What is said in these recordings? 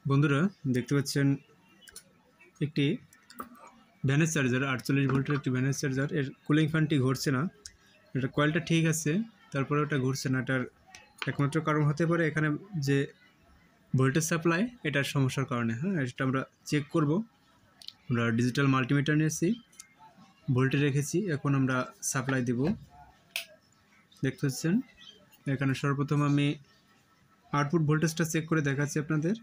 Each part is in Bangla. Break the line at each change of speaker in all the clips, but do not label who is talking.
বন্ধুরা দেখতে পাচ্ছেন একটি ভ্যানের চার্জার 48 ভোল্টের একটি ভ্যানের চার্জার। এর কুলিং ফ্যানটি ঘুরছে না। এটা কয়েলটা ঠিক আছে, তারপরে ওটা ঘুরছে না। এটার একমাত্র কারণ হতে পারে এখানে যে ভোল্টেজ সাপ্লাই, এটার সমস্যার কারণে। এটা আমরা চেক করব। আমরা ডিজিটাল মাল্টিমিটার নিয়েছি, ভোল্টে রেখেছি, এখন আমরা সাপ্লাই দেব। দেখতে পাচ্ছেন এখানে সর্বপ্রথম আমি আউটপুট ভোল্টেজটা চেক করে দেখাচ্ছি আপনাদের।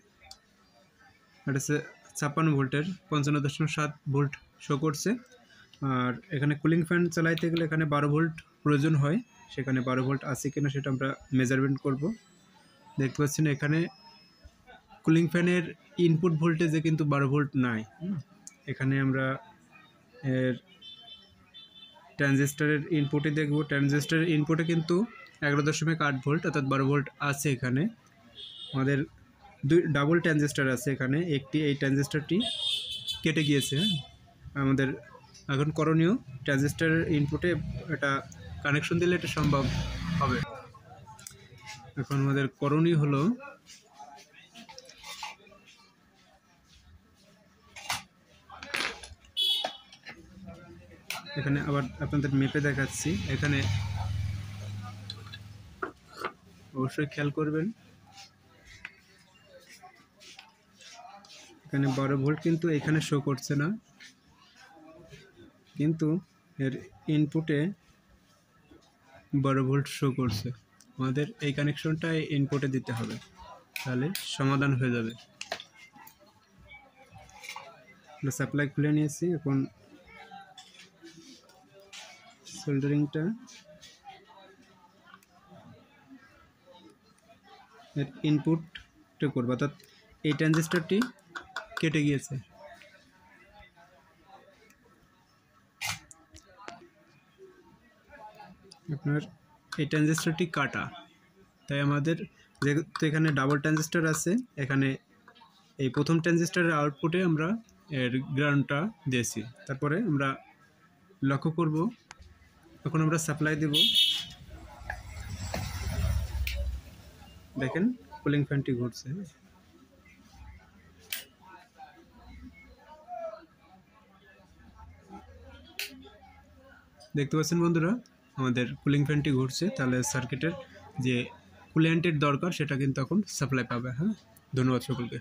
এটা হচ্ছে 56 ভোল্টের 55.7 ভোল্ট শো করছে। আর এখানে কুলিং ফ্যান চালাইতে গেলে এখানে 12 ভোল্ট প্রয়োজন হয়, সেখানে 12 ভোল্ট আছে কিনা সেটা আমরা মেজারমেন্ট করব। দেখতে পাচ্ছেন এখানে কুলিং ফ্যানের ইনপুট ভোল্টেজে কিন্তু 12 ভোল্ট নাই। এখানে আমরা এর ট্রানজিস্টরের ইনপুটে দেখব। ট্রানজিস্টরের ইনপুটে কিন্তু 11.8 ভোল্ট অর্থাৎ 12 ভোল্ট আছে। এখানে আমাদের ডাবল ট্রানজিস্টর আছে, এখানে একটি এই ট্রানজিস্টরটি কেটে গিয়েছে। আমাদের এখন করণীয় ট্রানজিস্টরের ইনপুটে এটা কানেকশন দিলে এটা সম্ভব হবে। এখন আমাদের করণীয় হলো এখানে আবার আপনাদের মেপে দেখাচ্ছি। এখানে অবশ্যই খেয়াল করবেন, এখানে 12 ভোল্ট কিন্তু এখানে শো করছে না, কিন্তু এর ইনপুটে 12 ভোল্ট শো করছে। আমাদের এই কানেকশনটা ইনপুটে দিতে হবে, তাহলে সমাধান হয়ে যাবে। আমরা সাপ্লাই খুলে নিয়েছি, এখন সোল্ডারিংটা এর ইনপুটটা করবো, অর্থাৎ এই ট্রানজিস্টরটি কেটে গিয়েছে। আপনার এই ট্রানজিস্টরটি কাটা, তাই আমাদের যেহেতু এখানে ডাবল ট্রানজিস্টর আছে, এখানে এই প্রথম ট্রানজিস্টরের আউটপুটে আমরা এর গ্রাউন্ডটা দিয়েছি। তারপরে আমরা লক্ষ্য করব, এখন আমরা সাপ্লাই দেব। দেখেন কুলিং ফ্যানটি ঘুরছে। দেখতে পাচ্ছেন বন্ধুরা, আমাদের কুলিং ফ্যানটি ঘুরছে। তাহলে সার্কিটের যে কুল্যান্টের দরকার সেটা কিন্তু এখন সাপ্লাই পাবে। ধন্যবাদ সকলকে।